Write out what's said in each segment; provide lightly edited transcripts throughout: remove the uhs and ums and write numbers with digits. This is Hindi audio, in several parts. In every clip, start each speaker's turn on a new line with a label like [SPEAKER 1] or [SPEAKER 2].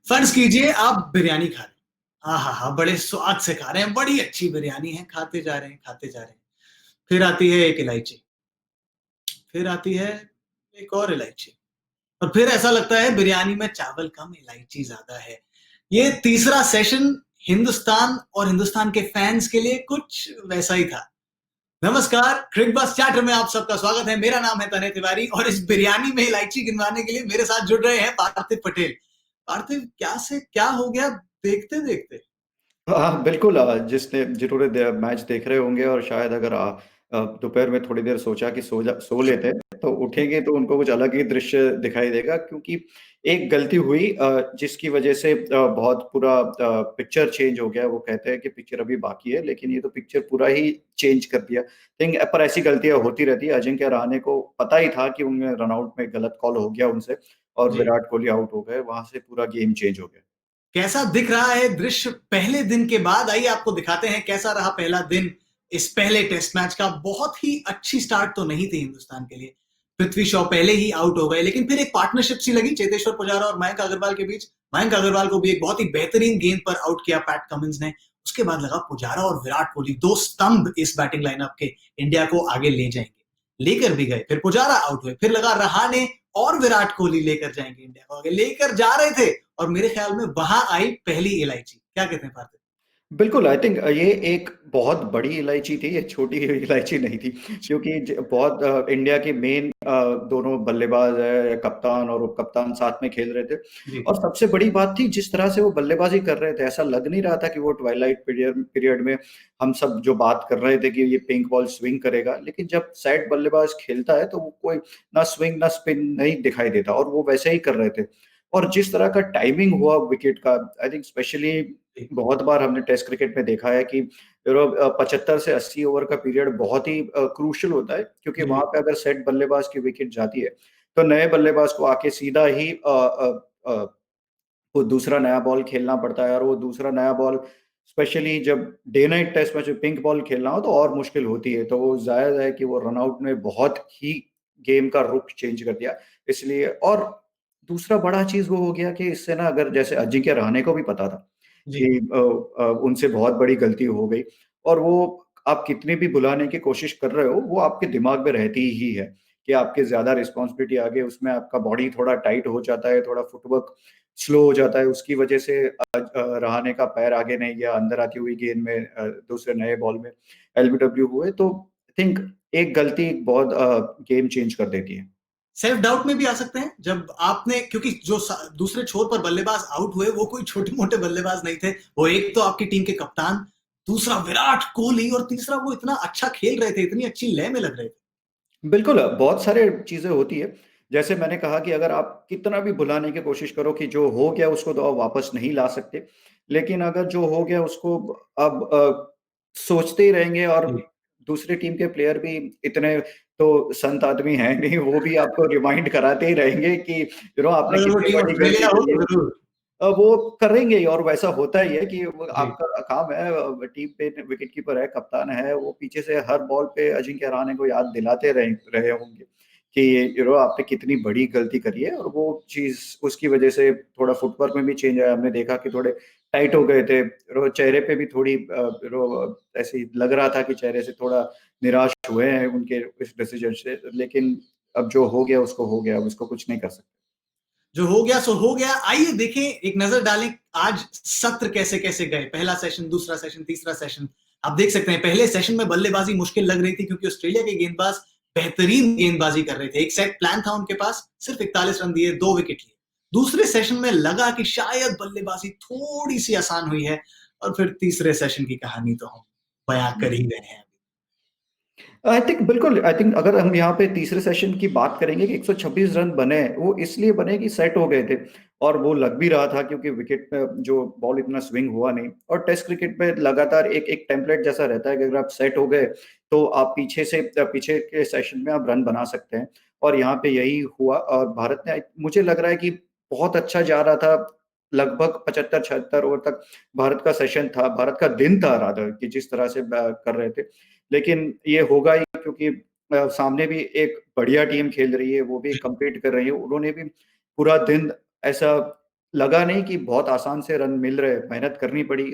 [SPEAKER 1] फर्ज कीजिए आप बिरयानी खा रहे हैं। आहा बड़े स्वाद से खा रहे हैं, बड़ी अच्छी बिरयानी है, खाते जा रहे हैं, खाते जा रहे हैं। फिर आती है एक इलायची, फिर आती है एक और इलायची, और फिर ऐसा लगता है बिरयानी में चावल कम इलायची ज्यादा है। ये तीसरा सेशन हिंदुस्तान और हिंदुस्तान के फैंस के लिए कुछ वैसा ही था। नमस्कार, क्रिकबस चैटर में आप सबका स्वागत है। मेरा नाम है तने तिवारी और इस बिरयानी में इलायची गिनवाने के लिए मेरे साथ जुड़ रहे हैं पार्थिव पटेल। पार्थिव, क्या से क्या हो गया देखते देखते?
[SPEAKER 2] हाँ, बिल्कुल। जिन्होंने मैच देख रहे होंगे और शायद अगर दोपहर में थोड़ी देर सोचा कि सो लेते हैं तो उठेंगे तो उनको कुछ अलग ही दृश्य दिखाई देगा, क्योंकि एक गलती हुई जिसकी वजह से बहुत पूरा पिक्चर चेंज हो गया। वो कहते हैं कि पिक्चर अभी बाकी है, लेकिन ये तो पिक्चर पूरा ही चेंज कर दिया। थिंक पर ऐसी गलतियां होती रहती है। अजिंक्य रहाणे को पता ही था कि उनमें रनआउट में गलत कॉल हो गया उनसे, और
[SPEAKER 1] जी,
[SPEAKER 2] विराट कोहली आउट हो गए। वहां से पूरा गेम चेंज हो गया।
[SPEAKER 1] कैसा दिख रहा है दृश्य पहले दिन के बाद? आइए आपको दिखाते हैं कैसा रहा पहला दिन इस पहले टेस्ट मैच का। बहुत ही अच्छी स्टार्ट तो नहीं थी हिंदुस्तान के लिए। पृथ्वी शॉ पहले ही आउट हो गए, लेकिन फिर एक पार्टनरशिप सी लगी चेतेश्वर पुजारा और मयंक अग्रवाल के बीच। मयंक अग्रवाल को भी एक बहुत ही बेहतरीन गेंद पर आउट किया पैट कमिंस ने। उसके बाद लगा पुजारा और विराट कोहली दो स्तंभ इस बैटिंग लाइनअप के इंडिया को आगे ले जाएंगे। लेकर भी गए, फिर पुजारा आउट हुए, फिर लगा रहाणे और विराट कोहली लेकर जाएंगे इंडिया को आगे, लेकर जा रहे थे। और मेरे ख्याल में वहां आई पहली इलायची। क्या कहते हैं पार्थिव?
[SPEAKER 2] बिल्कुल, आई थिंक ये एक बहुत बड़ी इलायची थी, ये छोटी इलायची नहीं थी। क्योंकि बहुत इंडिया के मेन दोनों बल्लेबाज है, कप्तान और उप कप्तान साथ में खेल रहे थे।
[SPEAKER 1] जी,
[SPEAKER 2] और सबसे बड़ी बात थी जिस तरह से वो बल्लेबाजी कर रहे थे, ऐसा लग नहीं रहा था कि वो ट्वाइलाइट पीरियड पीरियड में हम सब जो बात कर रहे थे कि ये पिंक बॉल स्विंग करेगा। लेकिन जब सेट बल्लेबाज खेलता है तो वो कोई ना स्विंग ना स्पिन नहीं दिखाई देता, और वो वैसे ही कर रहे थे। और जिस तरह का टाइमिंग हुआ विकेट का, आई थिंक स्पेशली
[SPEAKER 1] जी,
[SPEAKER 2] बहुत बार हमने टेस्ट क्रिकेट में देखा है कि 75 से 80 ओवर का पीरियड बहुत ही क्रूशियल होता है, क्योंकि
[SPEAKER 1] जी,
[SPEAKER 2] वहां पे अगर सेट बल्लेबाज की विकेट जाती है तो नए बल्लेबाज को आके सीधा ही अ, वो दूसरा नया बॉल खेलना पड़ता है। और वो दूसरा नया बॉल स्पेशली जब डे नाइट टेस्ट में जो पिंक बॉल खेलना हो तो और मुश्किल होती है। तो वो जायज है कि वो रनआउट में बहुत ही गेम का रुख चेंज कर दिया। इसलिए, और दूसरा बड़ा चीज वो हो गया कि इससे ना, अगर जैसे अजिंक्य रहाणे को भी पता था
[SPEAKER 1] जी,
[SPEAKER 2] कि उनसे बहुत बड़ी गलती हो गई, और वो आप कितनी भी बुलाने की कोशिश कर रहे हो वो आपके दिमाग में रहती ही है कि आपके ज्यादा रिस्पॉन्सिबिलिटी आगे, उसमें आपका बॉडी थोड़ा टाइट हो जाता है, थोड़ा फुटवर्क स्लो हो जाता है। उसकी वजह से रहाणे का पैर आगे नहीं गया, अंदर आती हुई गेंद में दूसरे नए बॉल में एलबीडब्ल्यू हुए। तो आई थिंक एक गलती बहुत गेम चेंज कर देती है।
[SPEAKER 1] सेल्फ डाउट में भी आ सकते हैं जब आपने, क्योंकि जो दूसरे छोर पर बल्लेबाज आउट हुए वो कोई छोटे मोटे बल्लेबाज नहीं थे। वो एक तो आपकी टीम के कप्तान, दूसरा विराट कोहली, और तीसरा वो इतना अच्छा खेल रहे थे, इतनी अच्छी लय में लग रहे थे।
[SPEAKER 2] बिल्कुल, बहुत सारे चीज़ें होती है। जैसे मैंने कहा कि अगर आप कितना भी भुलाने की कोशिश करो कि जो हो गया उसको तो आप वापस नहीं ला सकते। लेकिन अगर जो हो गया उसको अब सोचते ही रहेंगे, और
[SPEAKER 1] जी,
[SPEAKER 2] दूसरी टीम के प्लेयर भी इतने तो संत आदमी हैं नहीं, वो भी आपको रिमाइंड कराते ही रहेंगे कि आपने
[SPEAKER 1] अगर वो
[SPEAKER 2] कितनी
[SPEAKER 1] टीम
[SPEAKER 2] बड़ी गलती
[SPEAKER 1] ऑस्ट्रेलिया हो
[SPEAKER 2] करी
[SPEAKER 1] तो
[SPEAKER 2] है।
[SPEAKER 1] जरूर।
[SPEAKER 2] वो करेंगे ही, और वैसा होता ही है कि वो
[SPEAKER 1] जी,
[SPEAKER 2] आपका काम है। टीम पे विकेटकीपर है, कप्तान है, वो पीछे से हर बॉल पे अजिंक्य रहाणे को याद दिलाते रहे रहे होंगे कि आपने कितनी बड़ी गलती करी है। और वो चीज़, उसकी वजह से थोड़ा फुटवर्क में भी चेंज आया। हमने देखा कि थोड़े टाइट हो गए थे। चेहरे पे भी थोड़ी ऐसे लग रहा था कि चेहरे से थोड़ा निराश हुए हैं उनके इस डिसीजन से। लेकिन अब जो हो गया उसको हो गया, अब उसको कुछ नहीं कर सकते।
[SPEAKER 1] जो हो गया सो हो गया। आइए देखें, एक नजर डालें आज सत्र कैसे कैसे गए। पहला सेशन, दूसरा सेशन, तीसरा सेशन। आप देख सकते हैं पहले सेशन में बल्लेबाजी मुश्किल लग रही थी क्योंकि ऑस्ट्रेलिया के गेंदबाज बेहतरीन गेंदबाजी कर रहे थे। एक सेट प्लान था उनके पास, सिर्फ 41 रन दिए, 2 विकेट लिए। दूसरे सेशन में लगा कि शायद बल्लेबाजी थोड़ी सी आसान हुई है, और फिर तीसरे सेशन की कहानी तो हम बयां कर ही रहे हैं।
[SPEAKER 2] आई थिंक बिल्कुल, आई थिंक अगर हम यहाँ पे तीसरे सेशन की बात करेंगे कि 126 रन बने, वो इसलिए बने कि सेट हो गए थे। और वो लग भी रहा था क्योंकि विकेट पे जो बॉल इतना स्विंग हुआ नहीं। और टेस्ट क्रिकेट में लगातार एक एक टेम्पलेट जैसा रहता है कि अगर आप सेट हो गए तो आप पीछे के सेशन में आप रन बना सकते हैं। और यहाँ पे यही हुआ, और भारत ने, मुझे लग रहा है कि बहुत अच्छा जा रहा था। लगभग 75-76 ओवर तक भारत का सेशन था, भारत का दिन था रादर, कि जिस तरह से कर रहे थे। लेकिन ये होगा ही, क्योंकि सामने भी एक बढ़िया टीम खेल रही है, वो भी
[SPEAKER 1] जी,
[SPEAKER 2] कम्पीट कर रही है। उन्होंने भी पूरा दिन ऐसा लगा नहीं कि बहुत आसान से रन मिल रहे हैं, मेहनत करनी पड़ी।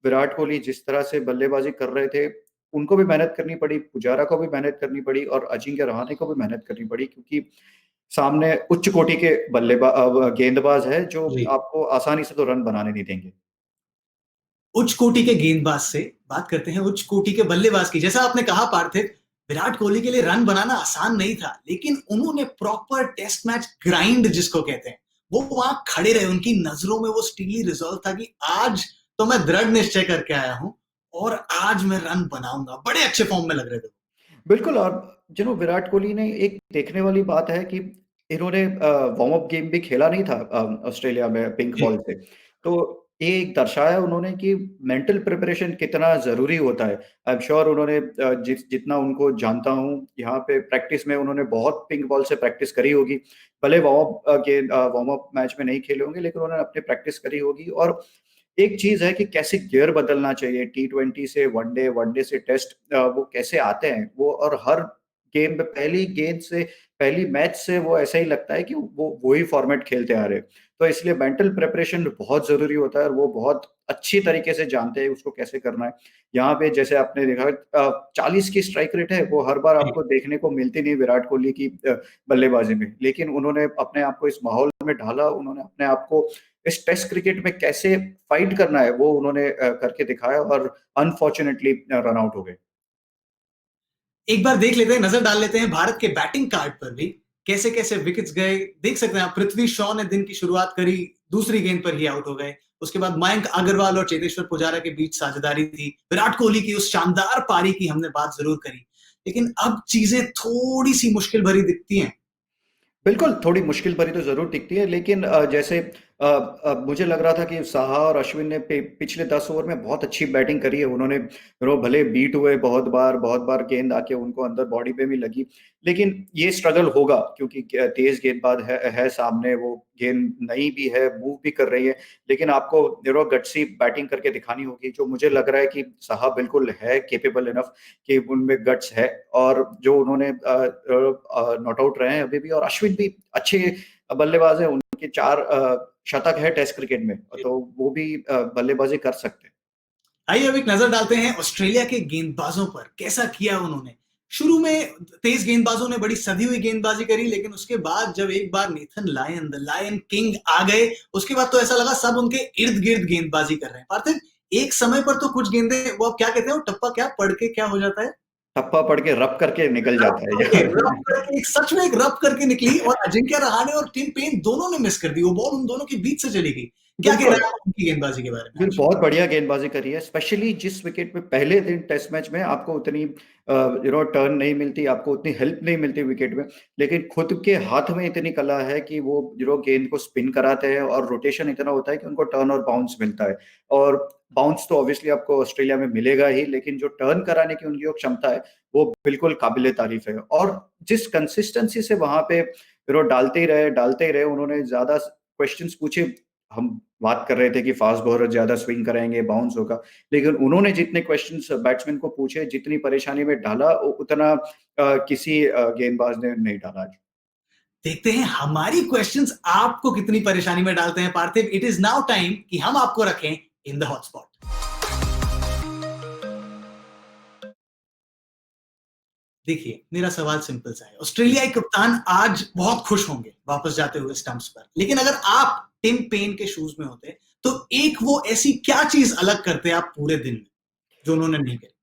[SPEAKER 2] विराट कोहली जिस तरह से बल्लेबाजी कर रहे थे, उनको भी मेहनत करनी पड़ी, पुजारा को भी मेहनत करनी पड़ी और अजिंक्य रहाणे को भी मेहनत करनी पड़ी, क्योंकि सामने उच्च कोटि के गेंदबाज है जो
[SPEAKER 1] जी।
[SPEAKER 2] आपको आसानी से तो रन बनाने नहीं देंगे।
[SPEAKER 1] उच्च कोटि के गेंदबाज से बात करते हैं उच्च कोटि के बल्लेबाज की। जैसा आपने कहा पार्थिव, विराट कोहली के लिए रन बनाना आसान नहीं था, लेकिन उन्होंने प्रॉपर टेस्ट मैच ग्राइंड जिसको कहते हैं, वो वहां खड़े रहे। उनकी नजरों में वो स्टीली रिजॉल्व था कि आज तो मैं दृढ़ निश्चय करके आया हूं और आज मैं रन बनाऊंगा। बड़े अच्छे फॉर्म में लग रहे थे।
[SPEAKER 2] बिल्कुल। और विराट कोहली ने, एक देखने वाली बात है कि इन्होंने वार्म अप गेम भी खेला नहीं था ऑस्ट्रेलिया में पिंक
[SPEAKER 1] जी।
[SPEAKER 2] बॉल से। तो ये एक दर्शाया उन्होंने कि मेंटल प्रिपरेशन कितना ज़रूरी होता है। आई एम श्योर उन्होंने जितना उनको जानता हूँ, यहाँ पे प्रैक्टिस में उन्होंने बहुत पिंक बॉल से प्रैक्टिस करी होगी। भले वार्म अप मैच में नहीं खेले होंगे, लेकिन उन्होंने अपनी प्रैक्टिस करी होगी। और एक चीज है कि कैसे गियर बदलना चाहिए, T20 से वनडे, वनडे से टेस्ट, वो कैसे आते हैं वो। और हर गेम में पहली गेंद से, पहली मैच से वो ऐसा ही लगता है कि वो वही फॉर्मेट खेलते आ रहे हैं। तो इसलिए मेंटल प्रिपरेशन बहुत जरूरी होता है और वो बहुत अच्छी तरीके से जानते हैं उसको कैसे करना है। यहाँ पे जैसे आपने देखा 40 की स्ट्राइक रेट है, वो हर बार
[SPEAKER 1] जी।
[SPEAKER 2] आपको देखने को मिलती नहीं विराट कोहली की बल्लेबाजी में। लेकिन उन्होंने अपने आप को इस माहौल में ढाला, उन्होंने अपने आप को इस टेस्ट क्रिकेट में कैसे फाइट करना है वो उन्होंने करके दिखाया और अनफॉर्चुनेटली रन आउट हो गए।
[SPEAKER 1] एक बार देख लेते हैं, नजर डाल लेते हैं भारत के बैटिंग कार्ड पर भी कैसे कैसे विकेट्स गए। देख सकते हैं आप, पृथ्वी शॉ ने दिन की शुरुआत करी, दूसरी गेंद पर ही आउट हो गए। उसके बाद मयंक अग्रवाल और चेतेश्वर पुजारा के बीच साझेदारी थी। विराट कोहली की उस शानदार पारी की हमने बात जरूर करी, लेकिन अब चीजें थोड़ी सी मुश्किल भरी दिखती हैं।
[SPEAKER 2] बिल्कुल, थोड़ी मुश्किल भरी तो ज़रूर दिखती है, लेकिन जैसे मुझे लग रहा था कि साहा और अश्विन ने पिछले 10 ओवर में बहुत अच्छी बैटिंग करी है। उन्होंने भले बीट हुए बहुत बार गेंद आके उनको अंदर बॉडी पे भी लगी, लेकिन ये स्ट्रगल होगा क्योंकि तेज गेंदबाज है सामने, वो गेंद नई भी है, मूव भी कर रही है। लेकिन आपको गट्सी बैटिंग करके दिखानी होगी, जो मुझे लग रहा है कि साहा बिल्कुल है केपेबल इनफ, कि उनमें गट्स है। और जो उन्होंने नॉट आउट रहे हैं अभी भी, और अश्विन भी अच्छे बल्लेबाज है, उनके 4 शतक है टेस्ट क्रिकेट में, तो वो भी बल्लेबाजी कर सकते हैं।
[SPEAKER 1] आइए अब एक नजर डालते हैं ऑस्ट्रेलिया के गेंदबाजों पर, कैसा किया उन्होंने। शुरू में तेज गेंदबाजों ने बड़ी सधी हुई गेंदबाजी करी, लेकिन उसके बाद जब एक बार Nathan Lyon, the Lion King आ गए, उसके बाद तो ऐसा लगा सब उनके इर्द गिर्द गेंदबाजी कर रहे हैं। पार्थिव, एक समय पर तो कुछ गेंदे, वो अब क्या कहते हैं, वो टप्पा क्या पढ़ के क्या हो जाता है,
[SPEAKER 2] टप्पा पड़ के रब करके निकल
[SPEAKER 1] रब
[SPEAKER 2] जाता है
[SPEAKER 1] करके,
[SPEAKER 2] यार।
[SPEAKER 1] रब करके, सच में एक रब करके निकली और अजिंक्य रहाणे और टिम पेन दोनों ने मिस कर दी। वो बॉल उन दोनों के बीच से चली गई। क्या कह
[SPEAKER 2] बिल्कुल।
[SPEAKER 1] रहे हैं आप उनकी गेंदबाजी के बारे में
[SPEAKER 2] बिल
[SPEAKER 1] आज?
[SPEAKER 2] बहुत बढ़िया गेंदबाजी करी है, स्पेशली जिस विकेट पे पहले दिन टेस्ट मैच में आपको उतनी टर्न नहीं मिलती, आपको उतनी हेल्प नहीं मिलती विकेट में। लेकिन खुद के हाथ में इतनी कला है कि वो गेंद को स्पिन कराते हैं और रोटेशन इतना होता है कि उनको टर्न और बाउंस मिलता है। और बाउंस तो ऑब्वियसली आपको ऑस्ट्रेलिया में मिलेगा ही, लेकिन जो टर्न कराने की उनकी जो क्षमता है वो बिल्कुल काबिले तारीफ है। और जिस कंसिस्टेंसी से वहां पे डालते ही रहे, उन्होंने ज्यादा क्वेश्चंस पूछे। हम बात कर रहे थे कि फास्ट बॉलर ज्यादा स्विंग कराएंगे, बाउंस होगा, लेकिन उन्होंने जितने क्वेश्चंस बैट्समैन को पूछे, जितनी परेशानी में डाला, उतना किसी गेंदबाज ने नहीं डाला आज।
[SPEAKER 1] देखते हैं हमारी क्वेश्चंस आपको कितनी परेशानी में डालते हैं। पार्थिव, इट इज नाउ टाइम कि हम आपको रखें इन द हॉटस्पॉट। देखिए, मेरा सवाल सिंपल सा है। ऑस्ट्रेलियाई कप्तान आज बहुत खुश होंगे वापस जाते हुए स्टंप्स पर, लेकिन अगर आप टिम पेन के शूज में होते तो एक वो ऐसी क्या चीज अलग करते आप पूरे दिन में जो उन्होंने नहीं करी?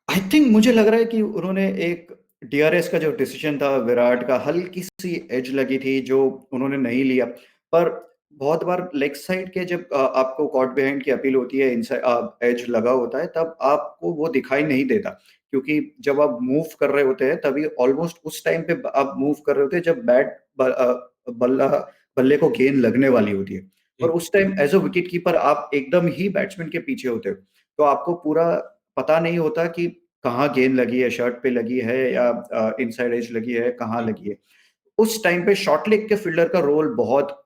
[SPEAKER 2] आई थिंक मुझे लग रहा है कि उन्होंने एक डीआरएस का जो डिसीजन था विराट का, हल्की सी एज लगी थी जो उन्होंने नहीं लिया। पर बहुत बार लेग साइड के जब आपको कॉट बिहाइंड की अपील होती है, इनसाइड एज लगा होता है, तब आपको वो दिखाई नहीं देता, क्योंकि जब आप मूव कर रहे होते हैं तभी ऑलमोस्ट उस टाइम पे आप मूव कर रहे होते हैं जब बल्ला बल्ले को गेंद लगने वाली होती है। और
[SPEAKER 1] जी।
[SPEAKER 2] उस time as a wicket keeper आप एकदम ही बैट्समैन के पीछे होते हो, तो आपको पूरा पता नहीं होता कि कहाँ गेंद लगी है, शर्ट पे लगी है या इनसाइड एज लगी है, कहाँ
[SPEAKER 1] जी।
[SPEAKER 2] लगी है। उस टाइम पे शॉर्ट लेग के फील्डर का रोल बहुत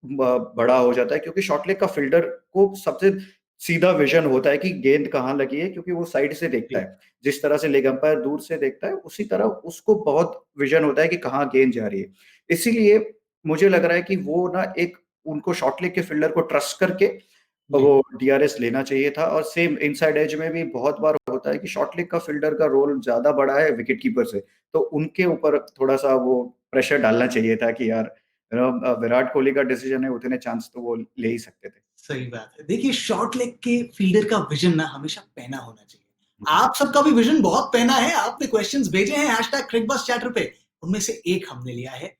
[SPEAKER 2] बड़ा हो जाता है, क्योंकि शॉर्ट लेग का फील्डर को सबसे सीधा विजन होता है कि गेंद कहाँ लगी है, क्योंकि वो साइड से देखता
[SPEAKER 1] जी।
[SPEAKER 2] है। जिस तरह से लेग अंपायर दूर से देखता है, उसी तरह उसको बहुत विजन होता है कि कहाँ गेंद जा रही है। इसीलिए मुझे लग रहा है कि वो ना एक उनको शॉर्ट लेग के फील्डर को ट्रस्ट करके
[SPEAKER 1] जी।
[SPEAKER 2] वो डीआरएस लेना चाहिए था। और सेम इनसाइड एज में भी बहुत बार होता है कि शॉर्ट लेग का फील्डर का रोल ज़्यादा बड़ा है विकेट कीपर से, तो उनके ऊपर थोड़ा-सा वो प्रेशर डालना चाहिए था कि यार विराट कोहली का डिसीजन है, उतने चांस तो वो ले ही सकते थे।
[SPEAKER 1] सही बात है। देखिए शॉर्ट लेग के फील्डर का विज़न ना हमेशा पैना होना चाहिए।
[SPEAKER 2] जी।
[SPEAKER 1] आप सबका भी विज़न बहुत पैना है। आपने क्वेश्चंस भेजे हैं #crickbuzz पे। उनमें से एक हमने लिया है।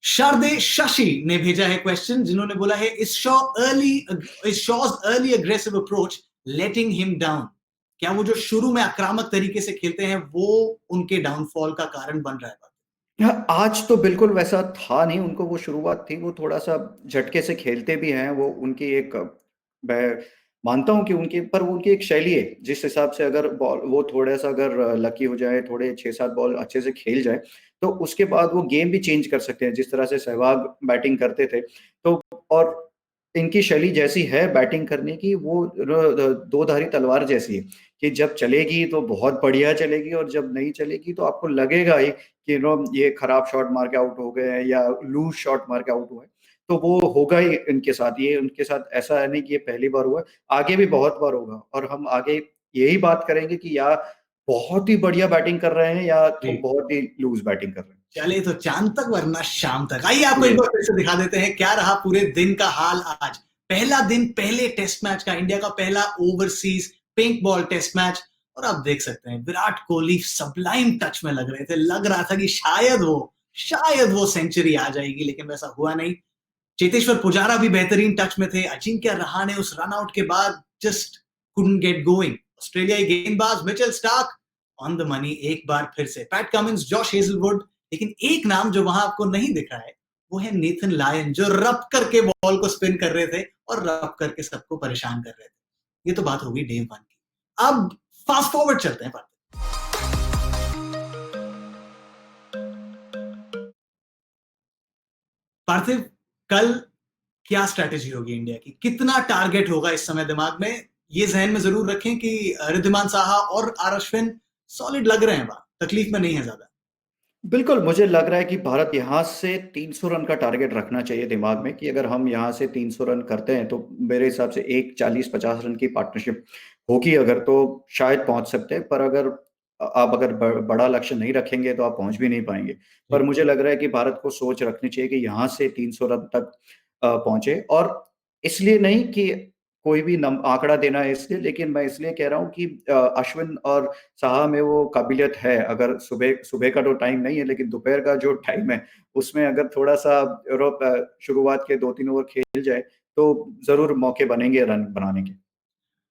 [SPEAKER 1] शारदे शशि ने भेजा है क्वेश्चन जिन्होंने बोला है is shows early aggressive approach letting him down. क्या वो जो शुरू में आक्रामक तरीके से खेलते हैं वो उनके डाउनफॉल का कारण बन रहा है?
[SPEAKER 2] हाँ, आज तो बिल्कुल वैसा था नहीं, उनको वो शुरुआत थी, वो थोड़ा-सा झटके से खेलते भी हैं, वो उनकी एक मैं मानता हूँ कि उनकी पर वो उनकी एक शैली है, जिस हिसाब से अगर बॉल वो थोड़ा-सा अगर लकी हो जाए, थोड़े 6-7 बॉल अच्छे से खेल जाए, तो उसके बाद वो गेम भी चेंज कर सकते हैं, जिस तरह से सहवाग बैटिंग करते थे। तो और इनकी शैली जैसी है बैटिंग करने की, वो दो-धारी तलवार जैसी है, कि जब चलेगी तो बहुत बढ़िया चलेगी और जब नहीं चलेगी तो आपको लगेगा ही कि ये खराब शॉट मार के आउट हो गए हैं या लूज़ शॉट मार के आउट हुए हैं। तो वो होगा ही इनके साथ, ये उनके साथ ऐसा है नहीं कि ये पहली बार हुआ है, आगे भी बहुत बार होगा और हम आगे यही बात करेंगे कि या बहुत ही बढ़िया बैटिंग कर रहे हैं या
[SPEAKER 1] जी।
[SPEAKER 2] बहुत ही लूज़ बैटिंग कर रहे हैं।
[SPEAKER 1] चलिए तो चांद तक वरना शाम तक। आइए आपको एक
[SPEAKER 2] ये
[SPEAKER 1] बार फिर से दिखा देते हैं क्या रहा पूरे दिन का हाल आज। पहला दिन पहले टेस्ट मैच का, इंडिया का पहला overseas pink ball test match. और आप देख सकते हैं विराट कोहली सबलाइम टच में लग रहे थे। लग रहा था कि शायद वो सेंचुरी आ जाएगी, लेकिन वैसा हुआ नहीं। चेतेश्वर पुजारा भी बेहतरीन टच में थे। अजिंक्य रहाणे उस रन आउट के बाद जस्ट कुडंट गेट गोइंग। ऑस्ट्रेलियाई गेंदबाज Mitchell Starc on the money एक बार फिर से। PAT Cummins, Josh Hazlewood. लेकिन एक नाम जो वहां आपको नहीं दिख रहा है वो है नेथन लायन, जो रब करके बॉल को स्पिन कर रहे थे और रब करके सबको परेशान कर रहे थे। ये तो बात होगी डे 1 की। अब फास्ट फॉरवर्ड चलते हैं पर पार्थिव, कल क्या स्ट्रैटेजी होगी इंडिया की? कितना टारगेट होगा इस समय दिमाग में? ये जहन में जरूर रखें कि रिद्धिमान साहा और आर अश्विन सॉलिड लग रहे हैं, वहां तकलीफ में नहीं है ज्यादा।
[SPEAKER 2] बिल्कुल, मुझे लग रहा है कि भारत यहाँ से 300 रन का टारगेट रखना चाहिए दिमाग में कि अगर हम यहाँ से 300 रन करते हैं, तो मेरे हिसाब से एक 40-50 रन की पार्टनरशिप होगी अगर, तो शायद पहुँच सकते हैं। पर अगर आप अगर बड़ा लक्ष्य नहीं रखेंगे, तो आप पहुँच भी नहीं पाएँगे। पर
[SPEAKER 1] जी।
[SPEAKER 2] मुझे लग रहा है कि भारत को सोच रखनी चाहिए कि यहाँ से 300 रन तक पहुँचे और इसलिए नहीं कि कोई भी आंकड़ा देना है इसलिए, लेकिन मैं इसलिए कह रहा हूँ कि अश्विन और साहा में वो काबिलियत है। अगर सुबह सुबह का तो टाइम नहीं है, लेकिन दोपहर का जो टाइम है, उसमें अगर थोड़ा-सा शुरुआत के 2-3 ओवर खेल जाए, तो ज़रूर मौके बनेंगे रन बनाने के।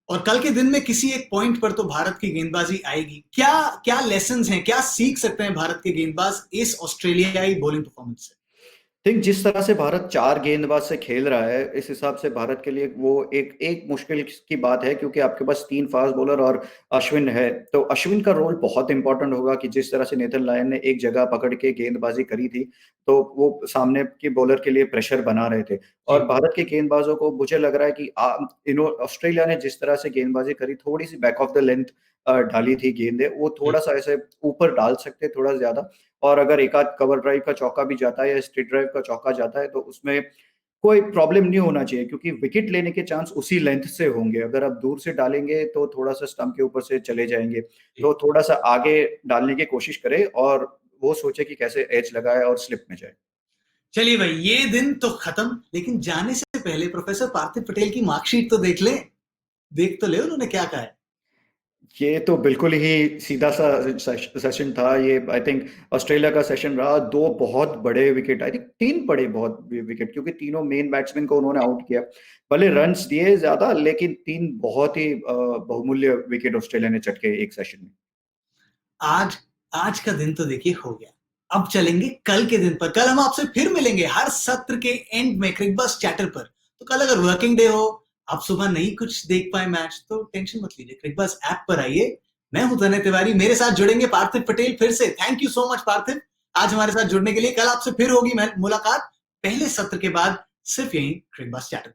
[SPEAKER 1] और कल के दिन में किसी एक पॉइंट पर तो भारत की गेंदबाजी आएगी। क्या क्या लेसन्स हैं, क्या सीख सकते हैं भारत के गेंदबाज इस ऑस्ट्रेलियाई बॉलिंग परफॉर्मेंस से?
[SPEAKER 2] ठीक जिस तरह से भारत 4 गेंदबाज से खेल रहा है, इस हिसाब से भारत के लिए वो एक एक मुश्किल की बात है, क्योंकि आपके पास 3 फास्ट बॉलर और अश्विन है। तो अश्विन का रोल बहुत इम्पोर्टेंट होगा कि जिस तरह से नेथन लायन ने एक जगह पकड़ के गेंदबाजी करी थी, तो वो सामने के बॉलर के लिए प्रेशर बना रहे थे। और
[SPEAKER 1] जी।
[SPEAKER 2] भारत के गेंदबाजों को मुझे लग रहा है कि ऑस्ट्रेलिया ने जिस तरह से गेंदबाजी करी, थोड़ी-सी बैक ऑफ द लेंथ डाली थी गेंदें, वो
[SPEAKER 1] जी।
[SPEAKER 2] थोड़ा-सा ऐसे ऊपर डाल सकते, थोड़ा ज़्यादा। और अगर एक आध कवर ड्राइव का चौका भी जाता है या स्ट्रेट ड्राइव का चौका जाता है, तो उसमें कोई प्रॉब्लम नहीं होना चाहिए, क्योंकि विकेट लेने के चांस उसी लेंथ से होंगे। अगर आप दूर से डालेंगे तो थोड़ा-सा स्टंप के ऊपर से चले जाएँगे।
[SPEAKER 1] जी।
[SPEAKER 2] तो थोड़ा-सा आगे डालने की कोशिश करें और वो सोचे कि कैसे एज लगाए और स्लिप में जाए।
[SPEAKER 1] चलिए भाई, ये दिन तो खत्म, लेकिन जाने से पहले प्रोफेसर पार्थिव पटेल की मार्कशीट तो देख लें। देख तो ले उन्होंने क्या कहा है।
[SPEAKER 2] ये तो बिल्कुल ही सीधा-सा सेशन था ये। आई थिंक ऑस्ट्रेलिया का सेशन रहा। 2 बहुत बड़े विकेट, आई थिंक 3 बड़े बहुत विकेट, क्योंकि तीनों मेन बैट्समैन को उन्होंने आउट किया। भले रन्स दिए ज़्यादा, लेकिन 3 बहुत ही बहुमूल्य विकेट ऑस्ट्रेलिया ने चटके एक सेशन में।
[SPEAKER 1] आज आज का दिन तो देखिए हो गया। अब चलेंगे कल के दिन पर। कल हम आपसे फिर मिलेंगे हर सत्र के एंड में क्रिकबज़ चैटर पर। तो कल अगर वर्किंग डे हो, आप सुबह नहीं कुछ देख पाए मैच, तो टेंशन मत लीजिए, क्रिकबज़ ऐप पर आइए। मैं हूं तन्मय तिवारी, मेरे साथ जुड़ेंगे पार्थिव पटेल फिर से। थैंक यू सो मच पार्थिव, आज हमारे साथ जुड़ने के लिए। कल आपसे फिर होगी मुलाकात पहले सत्र के बाद, सिर्फ यहीं क्रिकबज़ चैटर।